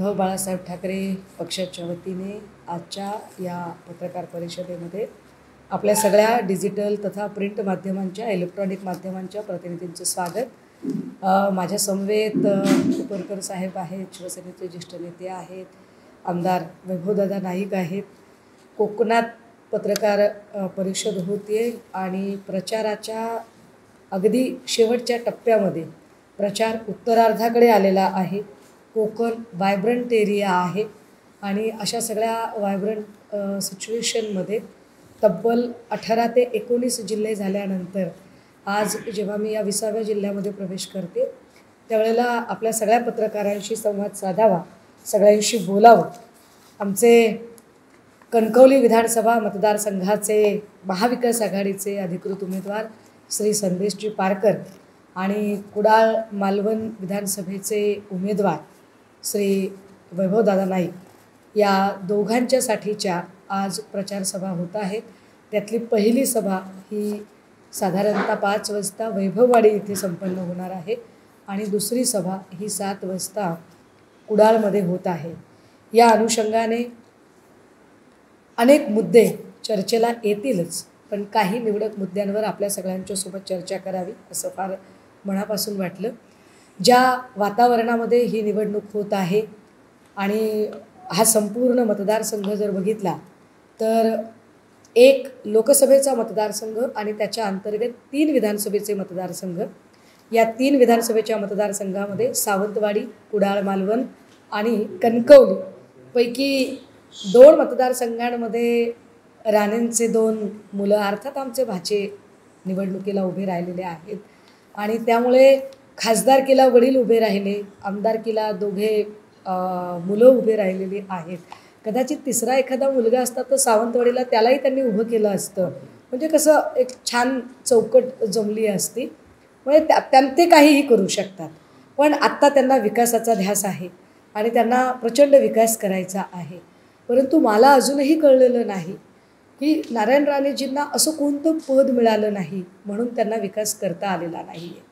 बाळासाहेब ठाकरे पक्षाच्या वतीने आजच्या या पत्रकार परिषदेमध्ये आपल्या सगळ्या डिजिटल तथा प्रिंट माध्यमांच्या इलेक्ट्रॉनिक माध्यमांच्या प्रतिनिधींचं स्वागत। माझ्या समवेत कोपरकर साहेब आहेत, शिवसेनेचे ज्येष्ठ नेते आहेत, आमदार वैभवदादा नाईक आहेत। कोकणात पत्रकार परिषद होते आणि प्रचाराच्या अगदी शेवटच्या टप्प्यामध्ये प्रचार उत्तरार्धाकडे आलेला आहे। कोकण वायब्रंट एरिया आहे आणि अशा सगळ्या वायब्रंट सिच्युएशनमध्ये तब्बल 18 ते 19 जिल्हे झाल्यानंतर आज जेव्हा मी या 20व्या जिल्ह्यामध्ये प्रवेश करते त्यावेळेला आपल्या सगळ्या पत्रकारांशी संवाद साधावा, सगळ्यांशी बोलावं। आमचे कणकवली विधानसभा मतदारसंघाचे महाविकास आघाडीचे अधिकृत उमेदवार श्री संदेशजी पारकर आणि कुडाळ मालवण विधानसभेचे उमेदवार श्री वैभवदादा नाईक या दोघांच्यासाठीच्या आज प्रचारसभा होत आहेत। त्यातली पहिली सभा ही साधारणतः 5 वाजता वैभववाडी इथे संपन्न होणार आहे आणि दुसरी सभा ही 7 वाजता कुडाळमध्ये होत आहे। या अनुषंगाने अनेक मुद्दे चर्चेला येतीलच, पण काही निवडक मुद्द्यांवर आपल्या सगळ्यांच्यासोबत चर्चा करावी असं फार मनापासून वाटलं। ज्या वातावरणामध्ये ही निवडणूक होत आहे आणि हा संपूर्ण मतदारसंघ जर बघितला तर एक लोकसभेचा मतदारसंघ आणि त्याच्या अंतर्गत 3 विधानसभेचे मतदारसंघ। या 3 विधानसभेच्या मतदारसंघामध्ये सावंतवाडी, कुडाळ मालवण आणि कणकवली पैकी 2 मतदारसंघांमध्ये राणेंचे 2 मुलं अर्थात आमचे भाचे निवडणुकीला उभे राहिलेले आहेत आणि त्यामुळे खासदारकीला वडील उभे राहिले, आमदारकीला दोघे मुलं उभे राहिलेली आहेत। कदाचित तिसरा एखादा मुलगा असता तर सावंतवाडीला त्यालाही त्यांनी उभं केलं असतं, म्हणजे कसं एक छान चौकट जमली असती। म्हणजे ते काहीही करू शकतात, पण आत्ता त्यांना विकासाचा ध्यास आहे आणि त्यांना प्रचंड विकास करायचा आहे। परंतु मला अजूनही कळलेलं नाही की नारायण राणेजींना असं कोणतं पद मिळालं नाही म्हणून त्यांना विकास करता आलेला नाही आहे।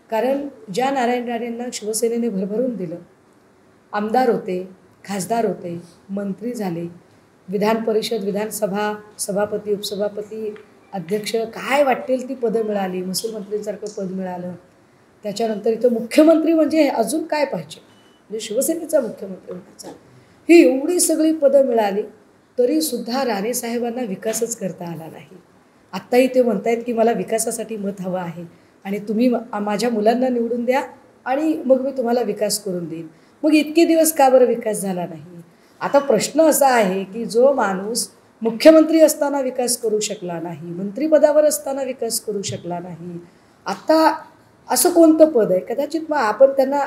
कारण ज्या नारायण राणेंना शिवसेनेने भरभरून दिलं, आमदार होते, खासदार होते, मंत्री झाले, विधान परिषद, विधानसभा, सभापती, उपसभापती, अध्यक्ष, काय वाटेल ती पदं मिळाली, महसूल मंत्रीसारखं पद मिळालं, त्याच्यानंतर इथं मुख्यमंत्री म्हणजे अजून काय पाहिजे, म्हणजे शिवसेनेचा मुख्यमंत्री होण्याचा, ही एवढी सगळी पदं मिळाली तरीसुद्धा राणेसाहेबांना विकासच करता आला नाही। आत्ताही ते म्हणत आहेत की मला विकासासाठी मत हवं आहे आणि तुम्ही माझ्या मुलांना निवडून द्या आणि मग मी तुम्हाला विकास करून देईन। मग इतके दिवस का बरं विकास झाला नाही? आता प्रश्न असा आहे की जो माणूस मुख्यमंत्री असताना विकास करू शकला नाही, मंत्रिपदावर असताना विकास करू शकला नाही, आता असं कोणतं पद आहे? कदाचित मग आपण त्यांना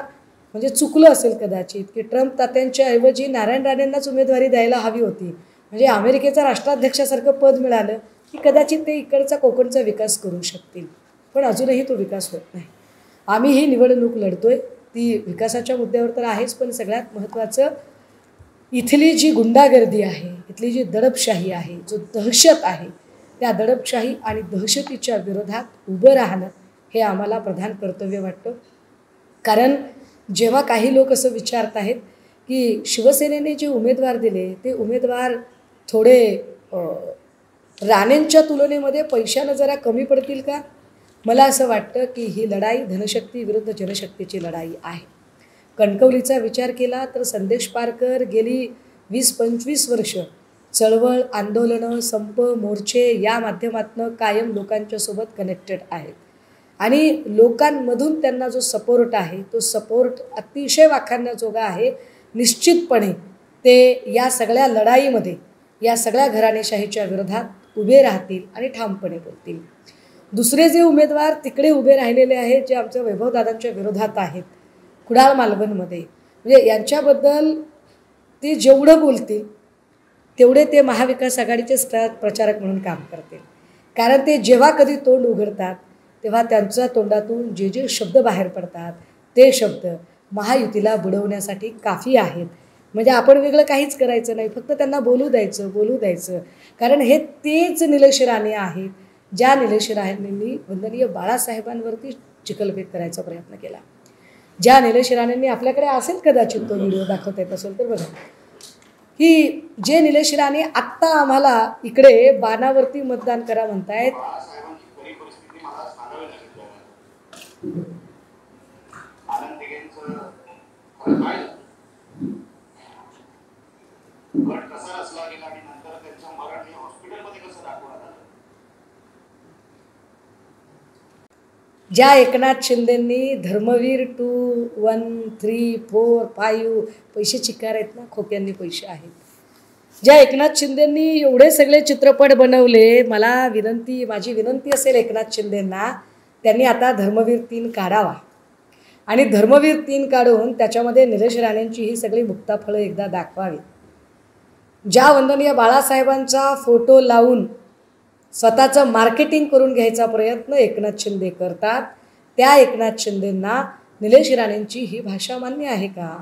म्हणजे चुकलं असेल कदाचित की ट्रम्प तात्यांच्या ऐवजी नारायण राणेंनाच उमेदवारी द्यायला हवी होती, म्हणजे अमेरिकेचा राष्ट्राध्यक्षासारखं पद मिळालं की कदाचित ते इकडचा कोकणचा विकास करू शकतील, पण अजूनही तो विकास होत नाही। आम्ही ही निवडणूक लढतोय ती विकासाच्या मुद्द्यावर तर आहेच, पण सगळ्यात महत्त्वाचं इथली जी गुंडागर्दी आहे, इथली जी दडपशाही आहे, जो दहशत आहे, त्या दडपशाही आणि दहशतीच्या विरोधात उभं राहणं हे आम्हाला प्रधान कर्तव्य वाटतं। कारण जेव्हा काही लोक असं विचारत आहेत की शिवसेनेने जे उमेदवार दिले ते उमेदवार थोडे राणेंच्या तुलनेमध्ये पैशानं जरा कमी पडतील का? मला असं वाटतं की ही लढाई धनशक्ती विरुद्ध जनशक्तीची लढाई आहे। कणकवलीचा विचार केला तर संदेश पारकर गेली 20-25 वर्ष चळवळ, आंदोलनं, संप, मोर्चे या माध्यमातून कायम लोकांच्यासोबत कनेक्टेड आहेत आणि लोकांमधून त्यांना जो सपोर्ट आहे तो सपोर्ट अतिशय वाखाणण्याजोगा आहे। निश्चितपणे ते या सगळ्या लढाईमध्ये या सगळ्या घराणेशाहीच्या विरोधात उभे राहतील आणि ठामपणे बोलतील। दुसरे जे उमेदवार तिकडे उभे राहिलेले आहेत जे आमच्या वैभवदादांच्या विरोधात आहेत कुडाळ मालवणमध्ये, म्हणजे यांच्याबद्दल ते जेवढं बोलतील तेवढे ते महाविकास आघाडीचे प्रचारक म्हणून काम करतील। कारण ते जेव्हा कधी तोंड उघडतात तेव्हा त्यांच्या तोंडातून जे जे शब्द बाहेर पडतात ते शब्द महायुतीला बुडवण्यासाठी काफी आहेत। म्हणजे आपण वेगळं काहीच करायचं नाही, फक्त त्यांना बोलू द्यायचं। कारण हे तेच निलेश राणे आहेत ज्या निलेश राणेंनी वंदनीय बाळासाहेबांवरती चिखलफेक करायचा प्रयत्न केला, ज्या निलेश राणेंनी, आपल्याकडे असेल कदाचित तो व्हिडिओ दाखवता येत असेल तर बघा, की जे निलेश राणे आत्ता आम्हाला इकडे बाणावरती मतदान करा म्हणतायत. ज्या एकनाथ शिंदेंनी धर्मवीर 2, 1, 3, 4, 5 पैसे चिकार आहेत ना, खोक्यांनी पैसे आहेत, ज्या एकनाथ शिंदेंनी एवढे सगळे चित्रपट बनवले, माझी विनंती असेल एकनाथ शिंदेंना, त्यांनी आता धर्मवीर 3 काढावा आणि धर्मवीर 3 काढून त्याच्यामध्ये निलेश राणेंची ही सगळी मुक्ताफळं एकदा दाखवावी. ज्या वंदनीय बाळासाहेबांचा फोटो लावून स्वतःचं मार्केटिंग करून घ्यायचा प्रयत्न एकनाथ शिंदे करतात, त्या एकनाथ शिंदेंना निलेश राणेंची ही भाषा मान्य आहे का?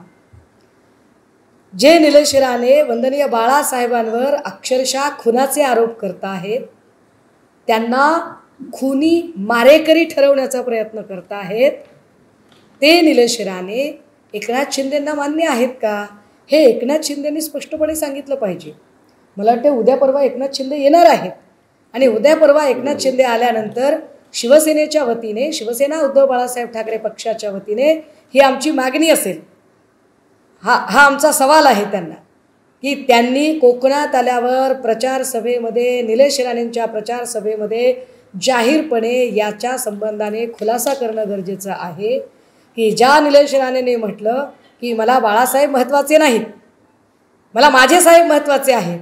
जे निलेश राणे वंदनीय बाळासाहेबांवर अक्षरशः खुनाचे आरोप करत आहेत, त्यांना खुनी मारेकरी ठरवण्याचा प्रयत्न करत आहेत, ते निलेश राणे एकनाथ शिंदेंना मान्य आहेत का? हे एकनाथ शिंदेंनी स्पष्टपणे सांगितलं पाहिजे. मला वाटतं उद्या परवा एकनाथ शिंदे येणार आहेत आणि उद्या परवा एकनाथ शिंदे आल्यानंतर शिवसेनेच्या वतीने, शिवसेना उद्धव बाळासाहेब ठाकरे पक्षाच्या वतीने ही आमची मागणी असेल, हा आमचा सवाल आहे त्यांना, की त्यांनी कोकणात आल्यावर प्रचार सभेमध्ये, निलेश राणेंच्या प्रचार सभेमध्ये जाहीरपणे याच्या संबंधाने खुलासा करणं गरजेचं आहे, की ज्या निलेश राणेंनी म्हटलं की मला बाळासाहेब महत्त्वाचे नाहीत, मला माझे साहेब महत्त्वाचे आहेत.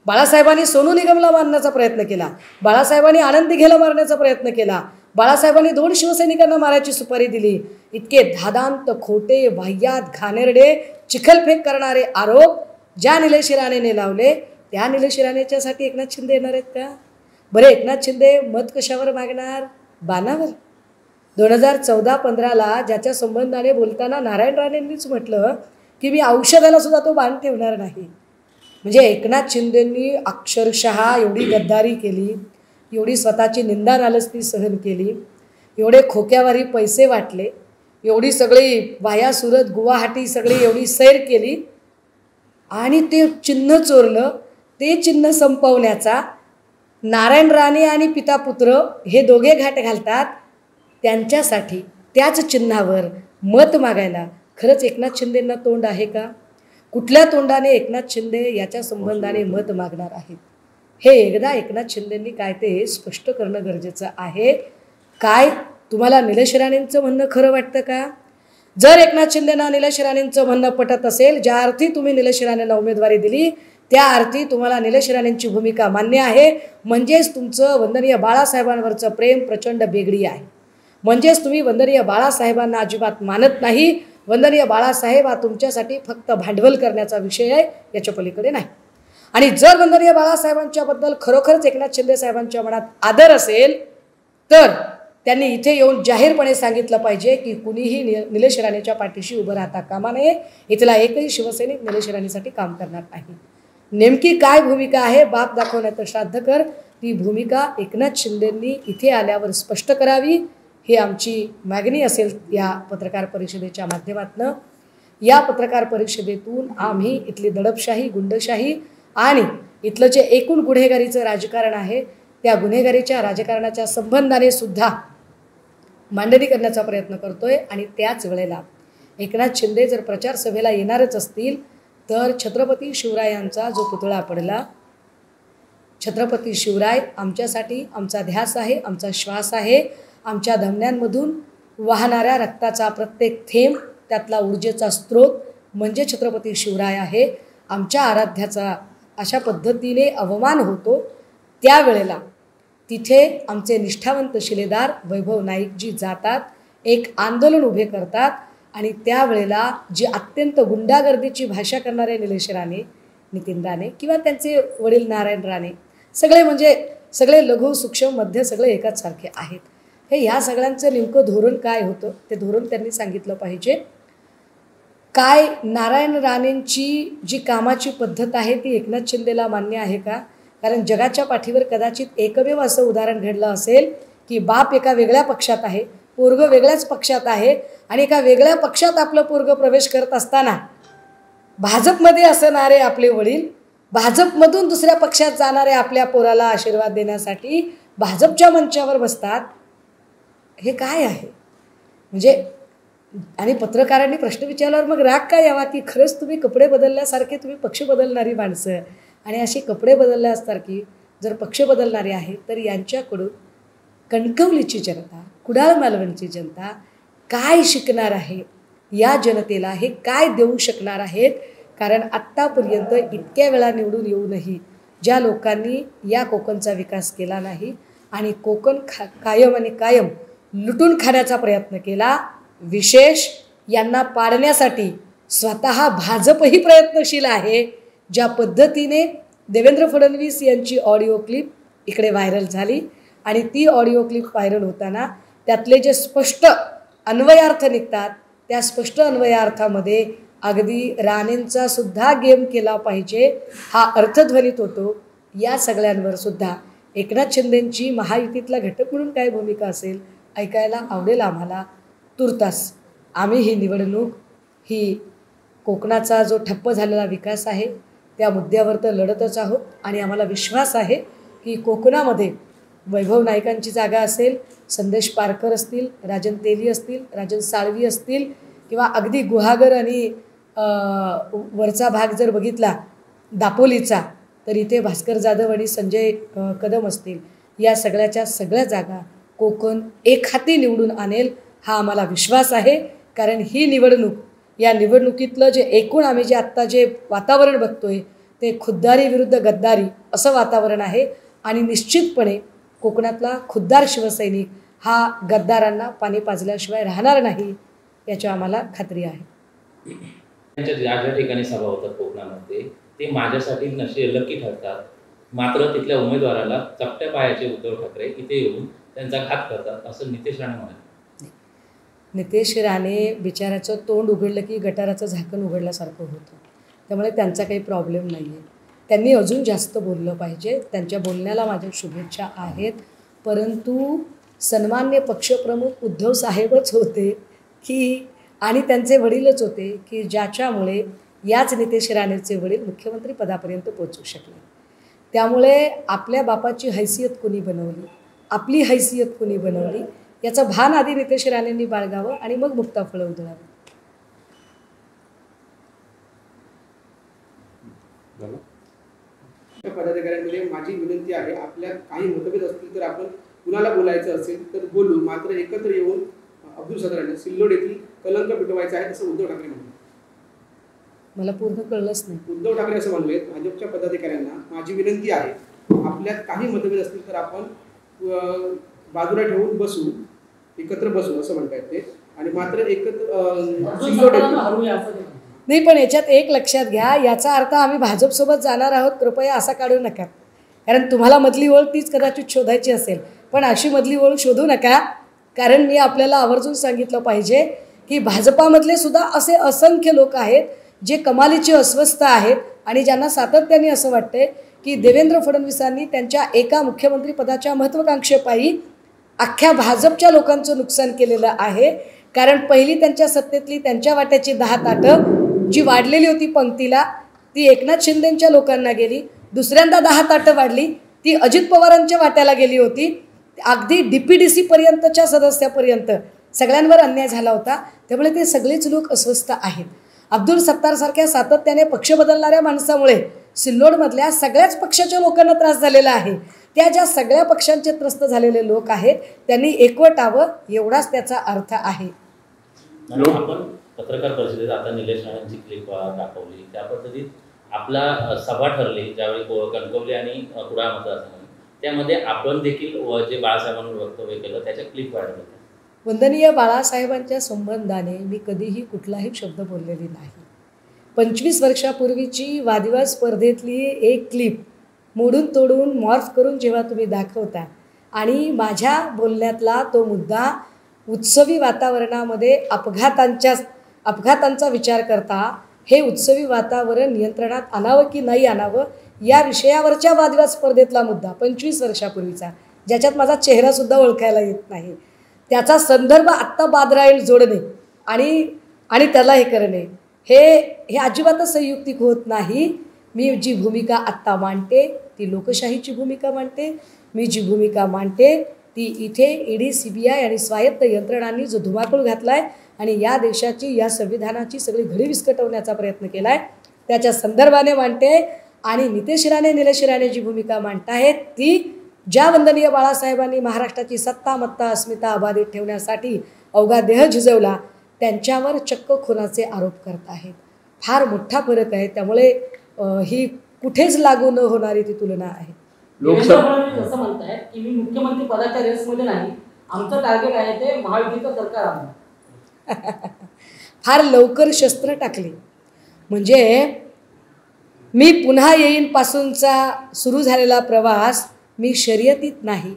बाळासाहेबांनी सोनू निगमला मारण्याचा प्रयत्न केला, बाळासाहेबांनी आनंद दिघेला मारण्याचा प्रयत्न केला, बाळासाहेबांनी 2 शिवसैनिकांना मारायची सुपारी दिली. इतके धादांत, खोटे, वाह्यात, घाणेरडे, चिखलफेक करणारे आरोप ज्या निलेश राणेने लावले, त्या निलेश राणेच्यासाठी एकनाथ शिंदे येणार आहेत का? बरं, एकनाथ शिंदे मत कशावर मागणार? बाणावर. 2014-15ला ज्याच्या संबंधाने बोलताना नारायण राणेंनीच म्हटलं की मी औषधाला सुद्धा तो बाण ठेवणार नाही. म्हणजे एकनाथ शिंदेंनी अक्षरशः एवढी गद्दारी केली, एवढी स्वतःची निंदा नालस्ती सहन केली, एवढे खोक्यावारी पैसे वाटले, एवढी सगळी वाया सुरत गुवाहाटी सगळी एवढी सैर केली आणि ते चिन्ह चोरलं. ते चिन्ह संपवण्याचा नारायण राणे आणि पिता पुत्र हे दोघे घाट घालतात, त्यांच्यासाठी त्याच चिन्हावर मत मागायला खरंच एकनाथ शिंदेंना तोंड आहे का? कुठल्या तोंडाने एकनाथ शिंदे याच्या संबंधाने मत मागणार आहेत? हे एकदा एकनाथ शिंदेंनी काय ते स्पष्ट करणं गरजेचं आहे. काय तुम्हाला निलेश राणेंचं म्हणणं खरं वाटतं का? जर एकनाथ शिंदेंना निलेश राणेंचं म्हणणं पटत असेल, ज्या अर्थी तुम्ही निलेश राणेंना उमेदवारी दिली त्या अर्थी तुम्हाला निलेश राणेंची भूमिका मान्य आहे, म्हणजेच तुमचं वंदनीय बाळासाहेबांवरचं प्रेम प्रचंड बेगडी आहे, म्हणजेच तुम्ही वंदनीय बाळासाहेबांना अजिबात मानत नाही. वंदनीय बाळासाहेब हा तुमच्यासाठी फक्त भांडवल करण्याचा विषय आहे, याच्या पलीकडे नाही. आणि जर वंदनीय बाळासाहेबांच्याबद्दल खरोखरच एकनाथ शिंदे साहेबांच्या मनात आदर असेल तर त्यांनी इथे येऊन जाहीरपणे सांगितलं पाहिजे की कुणीही निलेश राणेच्या पाठीशी उभं राहता कामा नये. इथला एकही शिवसैनिक निलेश राणेसाठी काम करणार नाही. नेमकी काय भूमिका आहे बाप दाखवण्याचं श्राद्ध कर, ती भूमिका एकनाथ शिंदेंनी इथे आल्यावर स्पष्ट करावी, ही आमची मागणी असेल या पत्रकार परिषदेच्या माध्यमातून. या पत्रकार परिषदेतून आम्ही इथली दडपशाही, गुंडशाही आणि इथलं जे एकूण गुन्हेगारीचं राजकारण आहे त्या गुन्हेगारीच्या राजकारणाच्या संबंधाने सुद्धा मांडणी करण्याचा प्रयत्न करतोय. आणि त्याच वेळेला एकनाथ शिंदे जर प्रचार सभेला येणारच असतील तर छत्रपती शिवरायांचा जो पुतळा पडला, छत्रपती शिवराय आमच्यासाठी आमचा ध्यास आहे, आमचा श्वास आहे. आमच्या धमन्यांमधून वाहणाऱ्या रक्ताचा प्रत्येक थेंब, त्यातला ऊर्जेचा स्रोत म्हणजे छत्रपती शिवराय आहे. आमच्या आराध्याचा अशा पद्धतीने अवमान होतो त्यावेळेला तिथे आमचे निष्ठावंत शिलेदार वैभव नाईकजी जातात, एक आंदोलन उभे करतात आणि त्यावेळेला जी अत्यंत गुंडागर्दीची भाषा करणारे निलेश राणे, नितीन राणे किंवा त्यांचे वडील नारायण राणे, सगळे म्हणजे सगळे लघु सूक्ष्म मध्य सगळे एकाच सारखे आहेत. हे ह्या सगळ्यांचं नेमकं धोरण काय होतं ते धोरण त्यांनी सांगितलं पाहिजे. काय नारायण राणेंची जी कामाची पद्धत आहे ती एकनाथ शिंदेला मान्य आहे का? कारण जगाच्या पाठीवर कदाचित एकमेव असं उदाहरण घडलं असेल की बाप एका वेगळ्या पक्षात आहे, पोरगं वेगळ्याच पक्षात आहे आणि एका वेगळ्या पक्षात आपलं पोरगं प्रवेश करत असताना भाजपमध्ये असणारे आपले वडील भाजपमधून दुसऱ्या पक्षात जाणारे आपल्या पोराला आशीर्वाद देण्यासाठी भाजपच्या मंचावर बसतात. हे काय आहे म्हणजे? आणि पत्रकारांनी प्रश्न विचारल्यावर मग राग काय यावा की खरंच तुम्ही कपडे बदलल्यासारखे तुम्ही पक्ष बदलणारी माणसं आणि अशी कपडे बदलल्यासारखी जर पक्ष बदलणारे आहेत तर यांच्याकडून कणकवलीची जनता, कुडाळ मालवणची जनता काय शिकणार आहे? या जनतेला हे काय देऊ शकणार आहेत? कारण आत्तापर्यंत इतक्या वेळा निवडून येऊनही ज्या लोकांनी या कोकणचा विकास केला नाही आणि कोकण कायम आणि कायम लुटून खाण्याचा प्रयत्न केला, विशेष यांना पाडण्यासाठी स्वतः भाजपही प्रयत्नशील आहे. ज्या पद्धतीने देवेंद्र फडणवीस यांची ऑडिओ क्लिप इकडे व्हायरल झाली आणि ती ऑडिओ क्लिप व्हायरल होताना त्यातले जे स्पष्ट अन्वयार्थ निघतात त्या स्पष्ट अन्वयार्थामध्ये अगदी राणेंचा सुद्धा गेम केला पाहिजे हा अर्थध्वनित होतो. या सगळ्यांवर सुद्धा एकनाथ शिंदेंची महायुतीतला घटक म्हणून काय भूमिका असेल ऐकायला आवडेल आम्हाला. तुर्तास आम्ही ही निवडणूक ही कोकणाचा जो ठप्प झालेला विकास आहे त्या मुद्द्यावर तर लढतच आहोत आणि आम्हाला विश्वास आहे की कोकणामध्ये वैभव नाईकांची जागा असेल, संदेश पारकर असतील, राजन तेली असतील, राजन साळवी असतील किंवा अगदी गुहागर आणि वरचा भाग जर बघितला दापोलीचा तर इथे भास्कर जाधव आणि संजय कदम असतील. या सगळ्याच्या सगळ्या जागा कोकण एक हाती निवडून आणेल हा आम्हाला विश्वास आहे. कारण ही निवडणूक या निवडणुकीतलं जे एकूण आम्ही जे आत्ता जे वातावरण बघतोय ते खुद्दारी विरुद्ध गद्दारी असं वातावरण आहे आणि निश्चितपणे कोकणातला खुद्दार शिवसैनिक हा गद्दारांना पाणी पाजल्याशिवाय राहणार नाही याची आम्हाला खात्री आहे. त्यांच्या ज्या ठिकाणी सभा होतात कोकणामध्ये ते माझ्यासाठी नशे लकी ठरतात, मात्र तिथल्या उमेदवाराला चपट्या पायाचे उद्धव ठाकरे इथे येऊन त्यांचा घात करतात असं नितेश राणे म्हणाले. नितेश राणे बिचाराचं तोंड उघडलं की गटाराचं झाकण उघडल्यासारखं होतं. त्यामुळे त्यांचा काही प्रॉब्लेम नाही आहे. त्यांनी अजून जास्त बोललं पाहिजे. त्यांच्या बोलण्याला माझ्या शुभेच्छा आहेत. परंतु सन्मान्य पक्षप्रमुख उद्धव साहेबच होते की आणि त्यांचे वडीलच होते की ज्याच्यामुळे याच नितेश राणेचे वडील मुख्यमंत्री पदापर्यंत पोहोचू शकले. त्यामुळे आपल्या बापाची हैसियत कोणी बनवली, आपली हैसियत कोणी बनवली याचं भान आधी नितेश राणेंनी बाळगावं आणि मग मुक्ताफळं उधळावं. पदाधिकाऱ्यांमध्ये माझी विनंती आहे, आपल्या काही मतभेद असतील तर आपण कुणाला बोलायचं असेल तर बोलू, मात्र एकत्र येऊन अब्दुल सत्तारांना सिल्लोड येथील कलंक मिटवायचा आहे असं उद्धव ठाकरे म्हणाले. मला पूर्ण कळलंच नाही. उद्धव ठाकरे असं म्हणले भाजपच्या पदाधिकाऱ्यांना माझी विनंती आहे, आपल्यात काही मतभेद असतील तर आपण बाजूला ठेवून बसू, एकत्र बसू असं म्हणतायत ते. आणि मात्र एकत्र सिल्लोड नाही, पण याच्यात एक लक्षात घ्या, याचा अर्थ आम्ही भाजपसोबत जाणार आहोत कृपया असा काढू नका. कारण तुम्हाला मधली ओळ तीच कदाचित शोधायची असेल, पण अशी मधली ओळ शोधू नका. कारण मी आपल्याला आवर्जून सांगितलं पाहिजे की भाजपामधले सुद्धा असे असंख्य लोक आहेत जे कमालीचे अस्वस्थ आहेत आणि ज्यांना सातत्याने असं वाटतंय की देवेंद्र फडणवीसांनी त्यांच्या एका मुख्यमंत्री पदाच्या महत्त्वाकांक्षेपायी अख्ख्या भाजपच्या लोकांचं नुकसान केलेलं आहे. कारण पहिली त्यांच्या सत्तेतली त्यांच्या वाट्याची 10 ताटं जी वाढलेली होती पंक्तीला ती एकनाथ शिंदेंच्या लोकांना गेली. दुसऱ्यांदा 10 ताटं वाढली ती अजित पवारांच्या वाट्याला गेली होती. अगदी DPDC पर्यंतच्या सदस्यापर्यंत सगळ्यांवर अन्याय झाला होता. त्यामुळे ते सगळेच लोक अस्वस्थ आहेत. अब्दुल सत्तारसारख्या सातत्याने पक्ष बदलणाऱ्या माणसामुळे सिल्लोडमधल्या सगळ्याच पक्षाच्या लोकांना त्रास झालेला आहे. त्या ज्या सगळ्या पक्षांचे त्रस्त झालेले लोक आहेत त्यांनी एकवटावं एवढाच त्याचा अर्थ आहे. आपण पत्रकार परिषदेत आता निलेश राणेंची क्लिप दाखवली, त्या पद्धतीत आपला सभा ठरली ज्यावेळी कणकवली आणि कुडाळ मतदारसंघ, त्यामध्ये आपण देखील जे बाळासाहेबांवर वक्तव्य केलं त्याच्या क्लिप व्हायरल होत्या. वंदनीय बाळासाहेबांच्या संबंधाने मी कधीही कुठलाही शब्द बोललेली नाही. 25 वर्षापूर्वीची वादिवाद स्पर्धेतली एक क्लिप मोडून तोडून मॉर्फ करून जेव्हा तुम्ही दाखवता आणि माझ्या बोलण्यातला तो मुद्दा उत्सवी वातावरणामध्ये अपघातांचा विचार करता हे उत्सवी वातावरण नियंत्रणात आणावं की नाही आणावं या विषयावरच्या वादविवाद स्पर्धेतला मुद्दा 25 वर्षापूर्वीचा, ज्याच्यात माझा चेहरासुद्धा ओळखायला येत नाही, त्याचा संदर्भ आत्ता बादराईल जोडणे आणि त्याला हे करणे हे अजिबातच संयुक्तिक होत नाही. मी जी भूमिका आत्ता मांडते ती लोकशाहीची भूमिका मांडते. मी जी भूमिका मांडते ती इथे ED CBI आणि स्वायत्त यंत्रणांनी जो धुमाकूळ घातला आहे आणि या देशाची या संविधानाची सगळी घडी विस्कटवण्याचा प्रयत्न केला आहे त्याच्या संदर्भाने मांडते. आणि नितेश राणे जी भूमिका मांडतायत ती ज्या वंदनीय बाळासाहेबांनी महाराष्ट्राची सत्ता मत्ता अस्मिता अबाधित ठेवण्यासाठी अवघा देह झिजवला त्यांच्यावर चक्क खुनाचे आरोप करत आहेत. फार मोठा फरक आहे. त्यामुळे ही कुठेच लागू न होणारी ती तुलना आहे. असं म्हणताय की मी मुख्यमंत्री पदाच्या रेसमध्ये नाही, आमचं टार्गेट आहे ते महायुतीचं सरकार आणणं. फार लवकर शस्त्र टाकली म्हणजे मी पुन्हा येईन पासूनचा सुरू झालेला प्रवास मी शर्यतीत नाही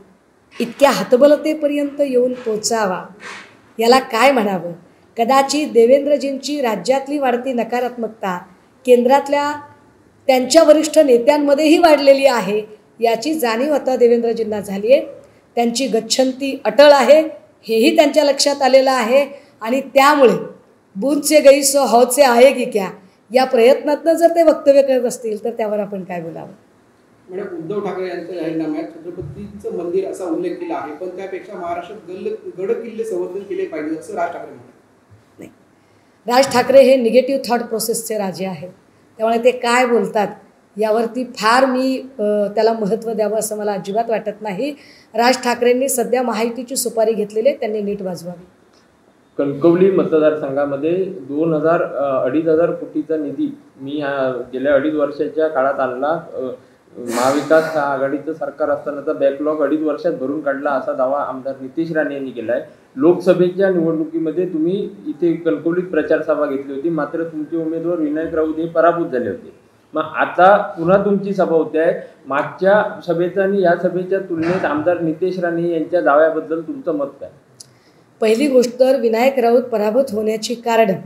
इतक्या हतबलतेपर्यंत येऊन पोचावा याला काय म्हणावं. कदाचित देवेंद्रजींची राज्यातली वाढती नकारात्मकता केंद्रातल्या त्यांच्या वरिष्ठ नेत्यांमध्येही वाढलेली आहे याची जाणीव आता देवेंद्रजींना झाली आहे. त्यांची गच्छंती अटळ आहे हेही त्यांच्या लक्षात आलेलं आहे. आणि त्यामुळे बूंदचे गैस हौचे आहे की क्या या प्रयत्नातनं जर ते वक्तव्य करत असतील तर त्यावर आपण काय बोलावं. मॅडम, उद्धव ठाकरे यांच्या जाहीरनाम्यात छत्रपतींचं मंदिर असा उल्लेख केला आहे, पण त्यापेक्षा महाराष्ट्रात गड किल्ले संवर्धन केले पाहिजे असं राज ठाकरे म्हणतात. नाही, राज ठाकरे हे निगेटिव्ह थॉट प्रोसेसचे राजे आहेत. त्यामुळे ते काय बोलतात यावरती फार मी त्याला महत्त्व द्यावं असं मला अजिबात वाटत नाही. राज ठाकरेंनी सध्या महायुतीची सुपारी घेतलेली आहे, त्यांनी नीट वाजवावी. कणकवली मतदारसंघामध्ये 2,000-2,500 कोटीचा निधी मी गेल्या 2.5 वर्षाच्या काळात आणला. महाविकास आघाडीचं सरकार असतानाचा बॅकलॉग 2.5 वर्षात भरून काढला असा दावा आमदार नितेश राणे यांनी केला आहे. लोकसभेच्या निवडणुकीमध्ये तुम्ही इथे कणकवलीत प्रचार सभा घेतली होती, मात्र तुमचे उमेदवार विनायक राऊत हे पराभूत झाले होते. मग आता पुन्हा तुमची सभा होते आहे. मागच्या सभेचं आणि या सभेच्या तुलनेत आमदार नितेश राणे यांच्या दाव्याबद्दल तुमचं मत काय? पहिली गोष्ट तर विनायक राऊत पराभूत होण्याची कारणं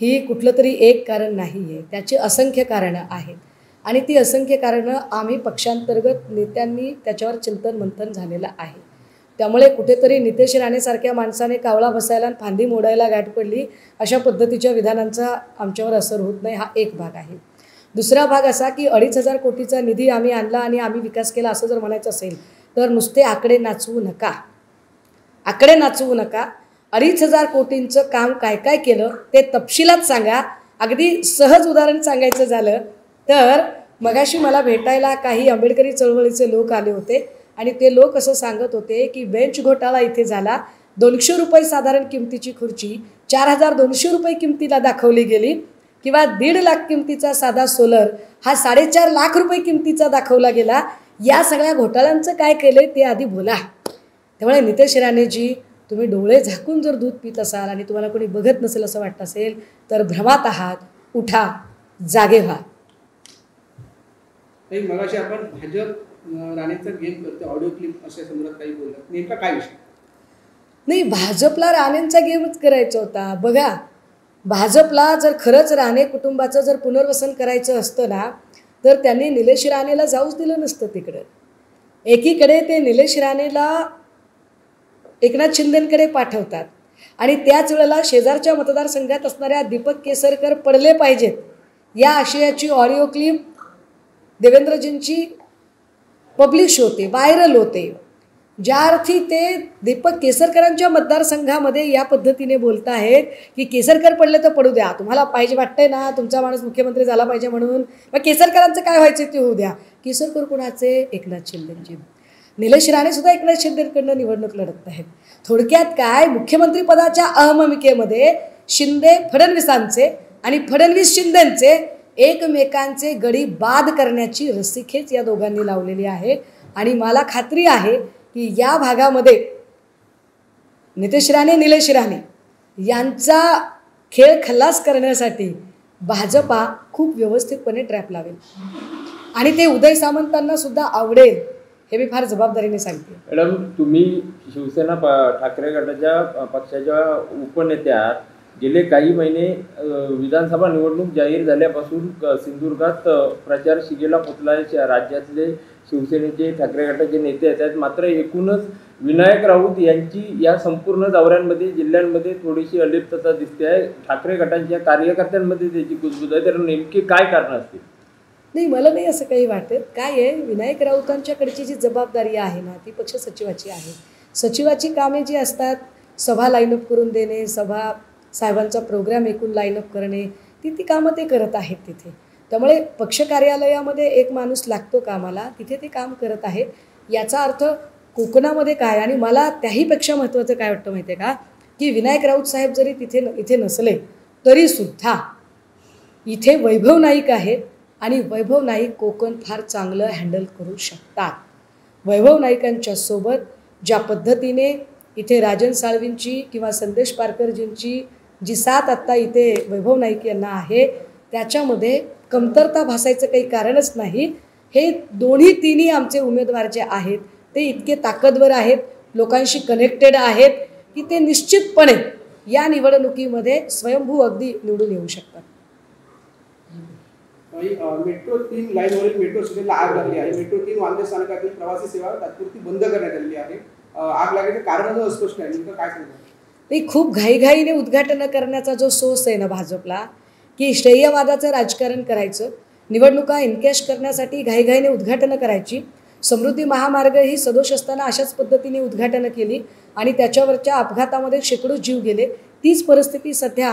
ही कुठलं तरी एक कारण नाही आहे, त्याची असंख्य कारणं आहेत. आणि ती असंख्य कारणं आम्ही पक्षांतर्गत नेत्यांनी त्याच्यावर चिंतन मंथन झालेलं आहे. त्यामुळे कुठेतरी नितेश राणेसारख्या माणसाने कावळा बसायला आणि फांदी मोडायला गाठ पडली अशा पद्धतीच्या विधानांचा आमच्यावर असर होत नाही, हा एक भाग आहे. दुसरा भाग असा की 2,500 कोटीचा निधी आम्ही आणला आणि आम्ही विकास केला असं जर म्हणायचं असेल तर नुसते आकडे नाचवू नका. 2,500 कोटींचं काम काय काय केलं ते तपशिलात सांगा. अगदी सहज उदाहरण सांगायचं झालं तर मगाशी मला भेटायला काही आंबेडकरी चळवळीचे लोक आले होते आणि ते लोक असं सांगत होते की बेंच घोटाळा इथे झाला, 200 रुपये साधारण किमतीची खुर्ची 4,200 रुपये किमतीला दाखवली गेली किंवा 1.5 लाख किमतीचा साधा सोलर हा 4.5 लाख रुपये किमतीचा दाखवला गेला. या सगळ्या घोटाळ्यांचं काय केलं ते आधी बोला. त्यामुळे नितेश राणेजी, तुम्ही डोळे झाकून जर दूध पित असाल आणि तुम्हाला कोणी बघत नसेल असं वाटत असेल तर भ्रमात आहात. उठा, जागे व्हा. मगाशी आपण भाजप राणेंचा गेम करतो ऑडिओ क्लिप अशा संदर्भात काही बोलला, नेमका काय विषय? नाही, भाजपला राणेंचा गेमच करायचा होता. बघा, भाजपला जर खरंच राणे कुटुंबाचं जर पुनर्वसन करायचं असतं ना तर त्यांनी निलेश राणेला जाऊच दिलं नसतं तिकडं. एकीकडे ते निलेश राणेला एकनाथ शिंदेंकडे पाठवतात आणि त्याच वेळेला शेजारच्या मतदारसंघात असणाऱ्या दीपक केसरकर पडले पाहिजेत या आशयाची ऑडिओ क्लिप देवेंद्रजींची पब्लिश होते, व्हायरल होते. ज्या अर्थी ते दीपक केसरकरांच्या मतदारसंघामध्ये या पद्धतीने बोलत आहेत की केसरकर पडले तर पडू द्या, तुम्हाला पाहिजे वाटतंय ना तुमचा माणूस मुख्यमंत्री झाला पाहिजे म्हणून, मग केसरकरांचं काय व्हायचं ते होऊ द्या. केसरकर कोणाचे? एकनाथ शिंदेंची. निलेश राणेसुद्धा एकनाथ शिंदेकडनं निवडणूक लढत आहेत. थोडक्यात काय, मुख्यमंत्रीपदाच्या अहममिकेमध्ये शिंदे फडणवीसांचे आणि फडणवीस शिंदेंचे एकमेकांचे गडी बाद करण्याची रस्सीखेच या दोघांनी लावलेली आहे. आणि मला खात्री आहे की या भागामध्ये नितेश राणे निलेश राणे यांचा खेळ खल्लास करण्यासाठी भाजपा खूप व्यवस्थितपणे ट्रॅप लावेल आणि ते उदय सामंतांना सुद्धा आवडेल हे मी फार जबाबदारीने सांगते. मॅडम, तुम्ही शिवसेना ठाकरे गटाच्या पक्षाच्या उपनेत्या गेले काही महिने विधानसभा निवडणूक जाहीर झाल्यापासून सिंधुदुर्गात प्रचार शिगेला पोचला आहे. राज्यातले शिवसेनेचे ठाकरे गटाचे नेते आहेत, मात्र एकूणच विनायक राऊत यांची या संपूर्ण दौऱ्यांमध्ये जिल्ह्यांमध्ये थोडीशी अलिप्तता दिसते आहे. ठाकरे गटांच्या कार्यकर्त्यांमध्ये त्याची कुजबूज आहे. तर नेमकी काय कारण असतील? नाही, मला नाही असं काही वाटत. काय आहे, विनायक राऊतांच्याकडची जी जबाबदारी आहे ना ती पक्ष सचिवाची आहे. सचिवाची कामे जी असतात, सभा लाईनअप करून देणे, सभा साहेबांचा प्रोग्राम ऐकून लाईनअप करणे, ती कामं ते करत आहेत तिथे. त्यामुळे पक्ष कार्यालयामध्ये एक माणूस लागतो कामाला, तिथे ते काम करत आहेत. याचा अर्थ कोकणामध्ये काय, आणि मला त्याहीपेक्षा महत्त्वाचं काय वाटतं माहिती आहे का, की विनायक राऊत साहेब जरी इथे नसले तरीसुद्धा इथे वैभव नाईक आहेत आणि वैभव नाईक कोकण फार चांगलं हँडल करू शकतात. वैभव नाईकांच्या सोबत ज्या पद्धतीने इथे राजन साळवींची किंवा संदेश पारकरजींची जी साथ आत्ता इथे वैभव नाईक यांना आहे, त्याच्यामध्ये कमतरता भासायचं काही कारणच नाही. हे तिन्ही आमचे उमेदवार जे आहेत ते इतके ताकदवर आहेत, लोकांशी कनेक्टेड आहेत, की ते निश्चितपणे या निवडणुकीमध्ये स्वयंभू अगदी निवडून येऊ शकतात. मेट्रो 3 लाईनवरील मेट्रो स्टेशनला आग लागली आहे. मेट्रो 3 वांद्रे स्थानकातील प्रवासी सेवा तात्पुरती बंद करण्यात आलेली आहे. आग लागण्याचे कारणच अस्पष्ट आहे. नेमकं काय सांगणार? नाही, खूप घाईघाईने उद्घाटन करण्याचा जो सोस आहे ना भाजपला, की श्रेयवादाचं राजकारण करायचं, निवडणुका एनकॅश करण्यासाठी घाईघाईने उद्घाटनं करायची. समृद्धी महामार्ग ही सदोष असताना अशाच पद्धतीने उद्घाटनं केली आणि त्याच्यावरच्या अपघातामध्ये शेकडो जीव गेले. तीच परिस्थिती सध्या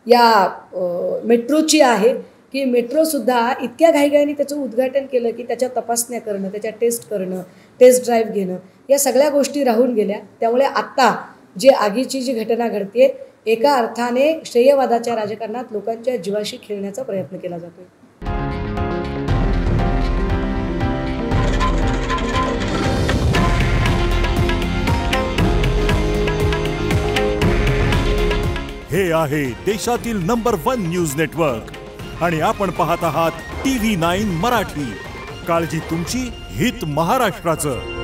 या मेट्रोची आहे, की मेट्रोसुद्धा इतक्या घाईघाईने त्याचं उद्घाटन केलं की त्याच्या तपासण्या करणं, त्याच्या टेस्ट करणं, टेस्ट ड्राईव्ह घेणं, या सगळ्या गोष्टी राहून गेल्या. त्यामुळे आत्ता जे आगीची जी घटना घडते, एका अर्थाने श्रेयवादाच्या राजकारणात लोकांच्या जीवाशी खेळण्याचा प्रयत्न केला जातो. हे आहे देशातील नंबर 1 न्यूज नेटवर्क आणि आपण पाहत आहात TV9 मराठी. काळजी तुमची, हित महाराष्ट्राचं.